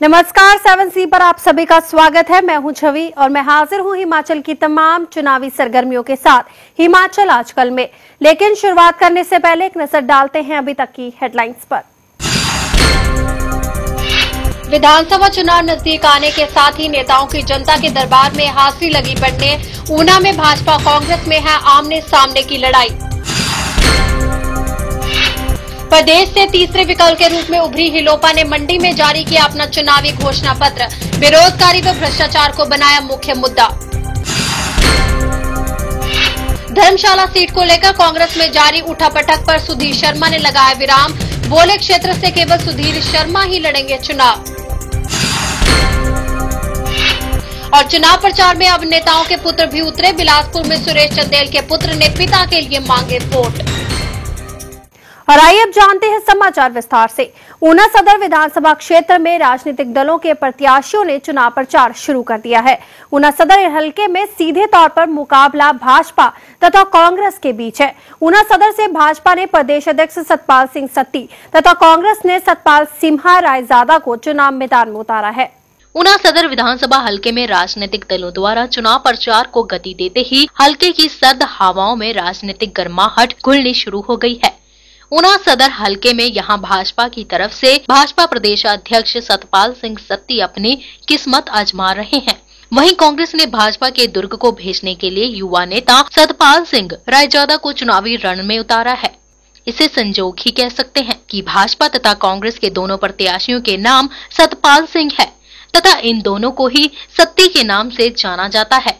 नमस्कार, 7C पर आप सभी का स्वागत है। मैं हूं छवि और मैं हाजिर हूं हिमाचल की तमाम चुनावी सरगर्मियों के साथ हिमाचल आजकल में। लेकिन शुरुआत करने से पहले एक नजर डालते हैं अभी तक की हेडलाइंस पर। विधानसभा चुनाव नजदीक आने के साथ ही नेताओं की जनता के दरबार में हाजिरी लगी पड़ने। ऊना में भाजपा कांग्रेस में है आमने सामने की लड़ाई। प्रदेश से तीसरे विकल्प के रूप में उभरी हिलोपा ने मंडी में जारी किया अपना चुनावी घोषणा पत्र। बेरोजगारी व भ्रष्टाचार को बनाया मुख्य मुद्दा। धर्मशाला सीट को लेकर कांग्रेस में जारी उठापटक पर सुधीर शर्मा ने लगाया विराम। बोले क्षेत्र से केवल सुधीर शर्मा ही लड़ेंगे चुनाव। और चुनाव प्रचार में अब नेताओं के पुत्र भी उतरे। बिलासपुर में सुरेश चंदेल के पुत्र ने पिता के लिए मांगे वोट। और आइए अब जानते हैं समाचार विस्तार से। ऊना सदर विधानसभा क्षेत्र में राजनीतिक दलों के प्रत्याशियों ने चुनाव प्रचार शुरू कर दिया है। ऊना सदर हलके में सीधे तौर पर मुकाबला भाजपा तथा कांग्रेस के बीच है। ऊना सदर से भाजपा ने प्रदेश अध्यक्ष सतपाल सिंह सत्ती तथा कांग्रेस ने सतपाल सिम्हा रायजादा को चुनाव मैदान में उतारा है। ऊना सदर विधानसभा हलके में राजनीतिक दलों द्वारा चुनाव प्रचार को गति देते ही हलके की सर्द हवाओं में राजनीतिक गर्माहट घुलनी शुरू हो गई है। ऊना सदर हलके में यहां भाजपा की तरफ से भाजपा प्रदेश अध्यक्ष सतपाल सिंह सत्ती अपनी किस्मत आजमा रहे हैं। वहीं कांग्रेस ने भाजपा के दुर्ग को भेजने के लिए युवा नेता सतपाल सिंह रायजादा को चुनावी रण में उतारा है। इसे संजोग ही कह सकते हैं कि भाजपा तथा कांग्रेस के दोनों प्रत्याशियों के नाम सतपाल सिंह है तथा इन दोनों को ही सत्ती के नाम से जाना जाता है।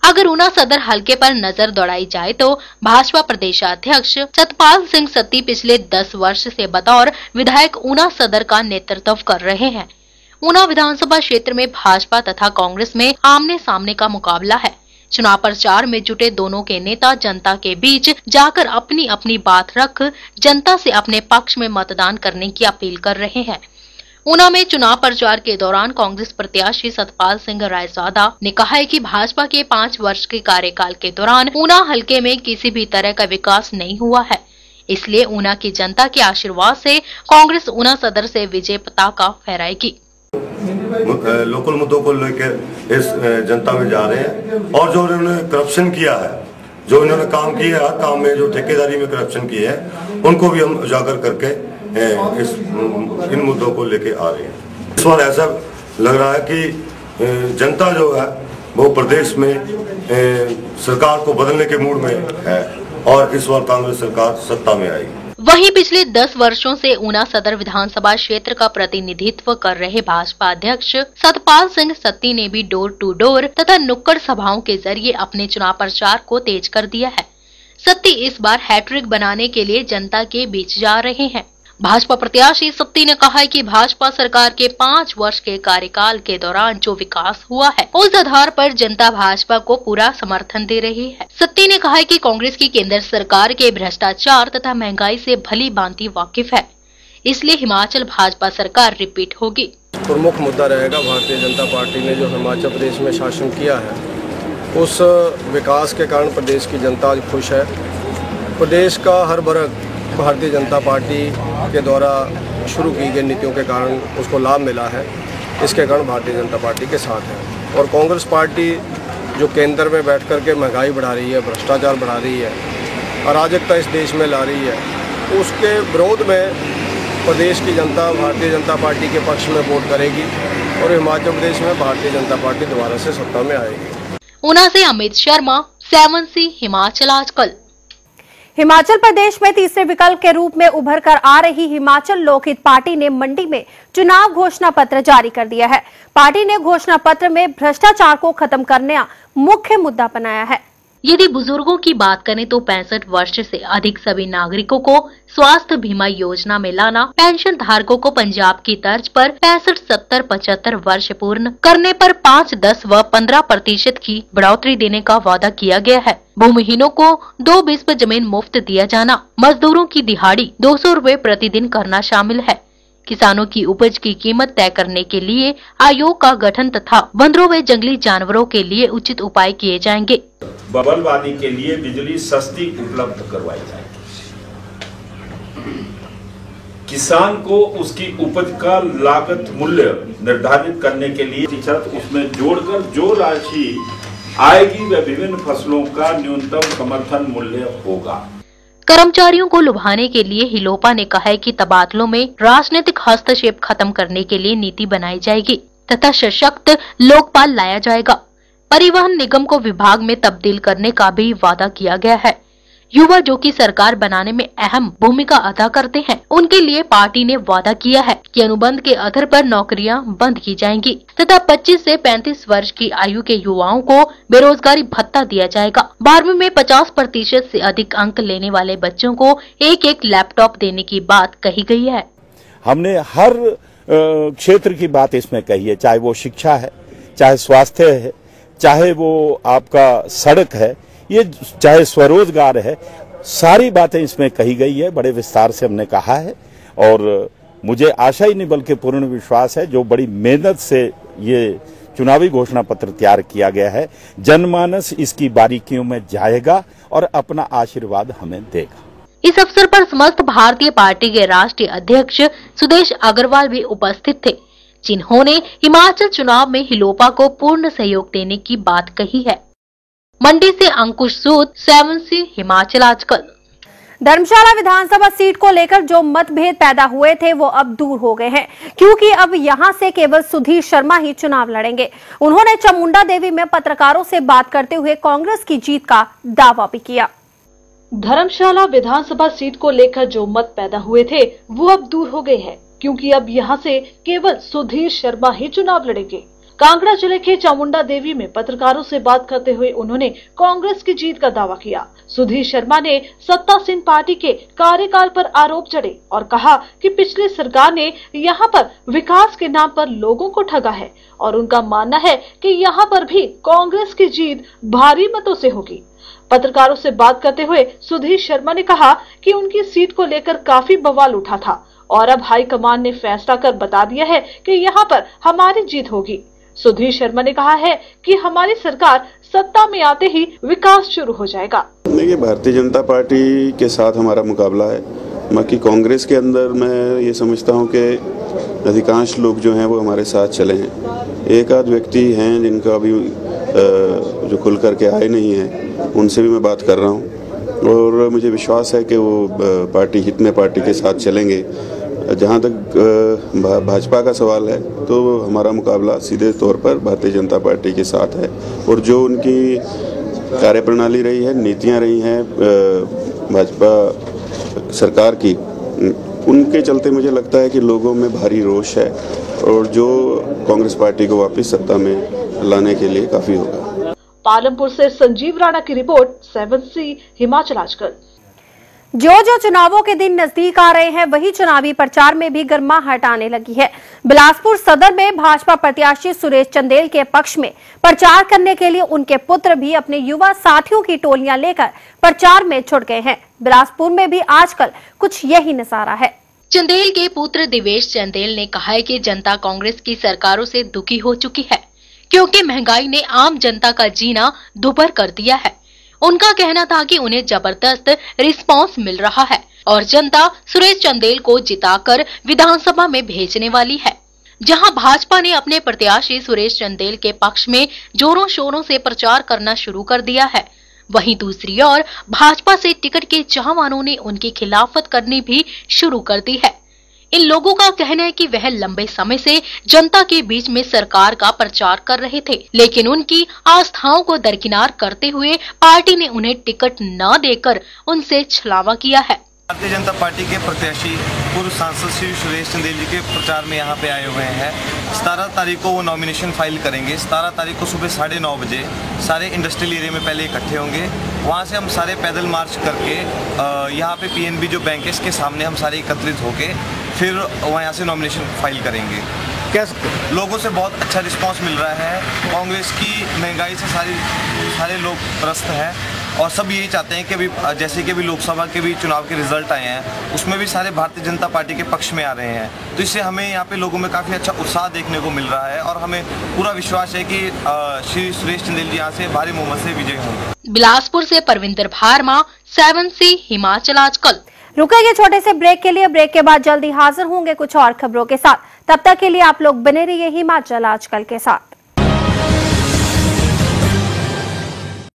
अगर ऊना सदर हलके पर नजर दौड़ाई जाए तो भाजपा प्रदेशाध्यक्ष सतपाल सिंह सत्ती पिछले 10 वर्ष से बतौर विधायक ऊना सदर का नेतृत्व कर रहे हैं। ऊना विधानसभा क्षेत्र में भाजपा तथा कांग्रेस में आमने सामने का मुकाबला है। चुनाव प्रचार में जुटे दोनों के नेता जनता के बीच जाकर अपनी अपनी बात रख जनता से अपने पक्ष में मतदान करने की अपील कर रहे हैं। ऊना में चुनाव प्रचार के दौरान कांग्रेस प्रत्याशी सतपाल सिंह रायजादा ने कहा है कि भाजपा के 5 वर्ष के कार्यकाल के दौरान ऊना हलके में किसी भी तरह का विकास नहीं हुआ है। इसलिए ऊना की जनता के आशीर्वाद से कांग्रेस ऊना सदर से विजय पताका फहराएगी। लोकल मुद्दों को लेकर इस जनता में जा रहे हैं और जो उन्होंने करप्शन किया है, जो इन्होंने काम किया है, काम में जो ठेकेदारी में करप्शन किया है, उनको भी हम उजागर करके इन मुद्दों को लेके आ रहे हैं। इस बार ऐसा लग रहा है कि जनता जो है वो प्रदेश में सरकार को बदलने के मूड में है और इस बार कांग्रेस सरकार सत्ता में आएगी। वहीं पिछले 10 वर्षों से ऊना सदर विधानसभा क्षेत्र का प्रतिनिधित्व कर रहे भाजपा अध्यक्ष सतपाल सिंह सत्ती ने भी डोर टू डोर तथा नुक्कड़ सभाओं के जरिए अपने चुनाव प्रचार को तेज कर दिया है। सत्ती इस बार हैट्रिक बनाने के लिए जनता के बीच जा रहे हैं। भाजपा प्रत्याशी सत्ती ने कहा है कि भाजपा सरकार के 5 वर्ष के कार्यकाल के दौरान जो विकास हुआ है उस आधार पर जनता भाजपा को पूरा समर्थन दे रही है। सत्ती ने कहा है कि कांग्रेस की केंद्र सरकार के भ्रष्टाचार तथा महंगाई से भली भांति वाकिफ है, इसलिए हिमाचल भाजपा सरकार रिपीट होगी। प्रमुख मुद्दा रहेगा भारतीय जनता पार्टी ने जो हिमाचल प्रदेश में शासन किया है उस विकास के कारण प्रदेश की जनता आज खुश है। प्रदेश का हर वर्ग भारतीय जनता पार्टी के द्वारा शुरू की गई नीतियों के कारण उसको लाभ मिला है। इसके कारण भारतीय जनता पार्टी के साथ है। और कांग्रेस पार्टी जो केंद्र में बैठ कर के महंगाई बढ़ा रही है, भ्रष्टाचार बढ़ा रही है, अराजकता इस देश में ला रही है, उसके विरोध में प्रदेश की जनता भारतीय जनता पार्टी के पक्ष में वोट करेगी और हिमाचल प्रदेश में भारतीय जनता पार्टी दोबारा से सत्ता में आएगी। ऊना से अमित शर्मा, 7C हिमाचल आजकल। हिमाचल प्रदेश में तीसरे विकल्प के रूप में उभर कर आ रही हिमाचल लोकहित पार्टी ने मंडी में चुनाव घोषणा पत्र जारी कर दिया है। पार्टी ने घोषणा पत्र में भ्रष्टाचार को खत्म करना मुख्य मुद्दा बनाया है। यदि बुजुर्गों की बात करें तो 65 वर्ष से अधिक सभी नागरिकों को स्वास्थ्य बीमा योजना में लाना, पेंशन धारकों को पंजाब की तर्ज पर 65, 70, 75 वर्ष पूर्ण करने पर 5, 10 व 15% की बढ़ोतरी देने का वादा किया गया है। भूमिहीनों को 2 बीस पर जमीन मुफ्त दिया जाना, मजदूरों की दिहाड़ी 200 रुपए प्रतिदिन करना शामिल है। किसानों की उपज की कीमत तय करने के लिए आयोग का गठन तथा बंदरों व जंगली जानवरों के लिए उचित उपाय किए जाएंगे। बबलवादी के लिए बिजली सस्ती उपलब्ध करवाई जाएगी। किसान को उसकी उपज का लागत मूल्य निर्धारित करने के लिए प्रतिशत उसमें जोड़कर जो राशि आएगी वह विभिन्न फसलों का न्यूनतम समर्थन मूल्य होगा। कर्मचारियों को लुभाने के लिए हिलोपा ने कहा है कि तबादलों में राजनीतिक हस्तक्षेप खत्म करने के लिए नीति बनाई जाएगी तथा सशक्त लोकपाल लाया जाएगा। परिवहन निगम को विभाग में तब्दील करने का भी वादा किया गया है। युवा जो कि सरकार बनाने में अहम भूमिका अदा करते हैं, उनके लिए पार्टी ने वादा किया है कि अनुबंध के आधार पर नौकरियां बंद की जाएंगी तथा 25 से 35 वर्ष की आयु के युवाओं को बेरोजगारी भत्ता दिया जाएगा। 12वीं में 50% से अधिक अंक लेने वाले बच्चों को एक लैपटॉप देने की बात कही गई है। हमने हर क्षेत्र की बात इसमें कही है, चाहे वो शिक्षा है, चाहे स्वास्थ्य है, चाहे वो आपका सड़क है, ये चाहे स्वरोजगार है, सारी बातें इसमें कही गई है। बड़े विस्तार से हमने कहा है और मुझे आशा ही नहीं बल्कि पूर्ण विश्वास है, जो बड़ी मेहनत से ये चुनावी घोषणा पत्र तैयार किया गया है, जनमानस इसकी बारीकियों में जाएगा और अपना आशीर्वाद हमें देगा। इस अवसर पर समस्त भारतीय पार्टी के राष्ट्रीय अध्यक्ष सुदेश अग्रवाल भी उपस्थित थे, जिन्होंने हिमाचल चुनाव में हिलोपा को पूर्ण सहयोग देने की बात कही है। मंडी से अंकुश सूद, 7C हिमाचल आजकल। धर्मशाला विधानसभा सीट को लेकर जो मतभेद पैदा हुए थे वो अब दूर हो गए हैं, क्योंकि अब यहां से केवल सुधीर शर्मा ही चुनाव लड़ेंगे। उन्होंने चामुंडा देवी में पत्रकारों से बात करते हुए कांग्रेस की जीत का दावा भी किया। धर्मशाला विधानसभा सीट को लेकर जो मत पैदा हुए थे वो अब दूर हो गए हैं, क्योंकि अब यहां से केवल सुधीर शर्मा ही चुनाव लड़ेंगे। कांगड़ा जिले के चामुंडा देवी में पत्रकारों से बात करते हुए उन्होंने कांग्रेस की जीत का दावा किया। सुधीर शर्मा ने सत्तासीन पार्टी के कार्यकाल पर आरोप चढ़े और कहा कि पिछली सरकार ने यहां पर विकास के नाम पर लोगों को ठगा है और उनका मानना है कि यहां पर भी कांग्रेस की जीत भारी मतों से होगी। पत्रकारों से बात करते हुए सुधीर शर्मा ने कहा कि उनकी सीट को लेकर काफी बवाल उठा था और अब हाईकमान ने फैसला कर बता दिया है कि यहाँ पर हमारी जीत होगी। सुधीर शर्मा ने कहा है कि हमारी सरकार सत्ता में आते ही विकास शुरू हो जाएगा। देखिए, भारतीय जनता पार्टी के साथ हमारा मुकाबला है, बाकी कांग्रेस के अंदर मैं ये समझता हूँ कि अधिकांश लोग जो हैं वो हमारे साथ चले हैं। एक आध व्यक्ति हैं जिनका अभी जो खुल करके आए नहीं हैं, उनसे भी मैं बात कर रहा हूँ और मुझे विश्वास है कि वो पार्टी हित में पार्टी के साथ चलेंगे। जहाँ तक भाजपा का सवाल है तो हमारा मुकाबला सीधे तौर पर भारतीय जनता पार्टी के साथ है और जो उनकी कार्यप्रणाली रही है, नीतियाँ रही हैं भाजपा सरकार की, उनके चलते मुझे लगता है कि लोगों में भारी रोष है और जो कांग्रेस पार्टी को वापस सत्ता में लाने के लिए काफी होगा। पालमपुर से संजीव राणा की रिपोर्ट, 7C हिमाचल आजकल। जो चुनावों के दिन नजदीक आ रहे हैं, वही चुनावी प्रचार में भी गर्माहट आने लगी है। बिलासपुर सदर में भाजपा प्रत्याशी सुरेश चंदेल के पक्ष में प्रचार करने के लिए उनके पुत्र भी अपने युवा साथियों की टोलियां लेकर प्रचार में छुट गए हैं। बिलासपुर में भी आजकल कुछ यही नजारा है। चंदेल के पुत्र दिवेश चंदेल ने कहा है कि जनता कांग्रेस की सरकारों से दुखी हो चुकी है, क्योंकि महंगाई ने आम जनता का जीना दुभर कर दिया है। उनका कहना था कि उन्हें जबरदस्त रिस्पांस मिल रहा है और जनता सुरेश चंदेल को जिताकर विधानसभा में भेजने वाली है। जहां भाजपा ने अपने प्रत्याशी सुरेश चंदेल के पक्ष में जोरों शोरों से प्रचार करना शुरू कर दिया है, वहीं दूसरी ओर भाजपा से टिकट के चाहवानों ने उनकी खिलाफत करनी भी शुरू कर दी है। इन लोगों का कहना है कि वह लंबे समय से जनता के बीच में सरकार का प्रचार कर रहे थे, लेकिन उनकी आस्थाओं को दरकिनार करते हुए पार्टी ने उन्हें टिकट न देकर उनसे छलावा किया है। भारतीय जनता पार्टी के प्रत्याशी पूर्व सांसद श्री सुरेश चंदेल जी के प्रचार में यहाँ पे आए हुए हैं। 17 तारीख को वो नॉमिनेशन फाइल करेंगे। 17 तारीख को सुबह 9:30 बजे सारे इंडस्ट्रियल एरिया में पहले इकट्ठे होंगे। वहाँ से हम सारे पैदल मार्च करके यहाँ पे PNB जो बैंक है इसके सामने हम सारे एकत्रित होके फिर वहाँ से नॉमिनेशन फाइल करेंगे। कैसे लोगों से बहुत अच्छा रिस्पांस मिल रहा है। कांग्रेस की महंगाई से सारे लोग त्रस्त हैं और सब यही चाहते हैं कि अभी जैसे कि अभी लोकसभा के भी चुनाव के रिजल्ट आए हैं, उसमें भी सारे भारतीय जनता पार्टी के पक्ष में आ रहे हैं। तो इससे हमें यहाँ पे लोगों में काफ़ी अच्छा उत्साह देखने को मिल रहा है और हमें पूरा विश्वास है कि श्री सुरेश चंदेल जी यहाँ से भारी बहुमत से विजयी होंगे। बिलासपुर से परविंदर भारमा, 7C हिमाचल आजकल। रुकेंगे छोटे से ब्रेक के लिए। ब्रेक के बाद जल्दी हाजिर होंगे कुछ और खबरों के साथ। तब तक के लिए आप लोग बने रहिए हिमाचल आजकल के साथ।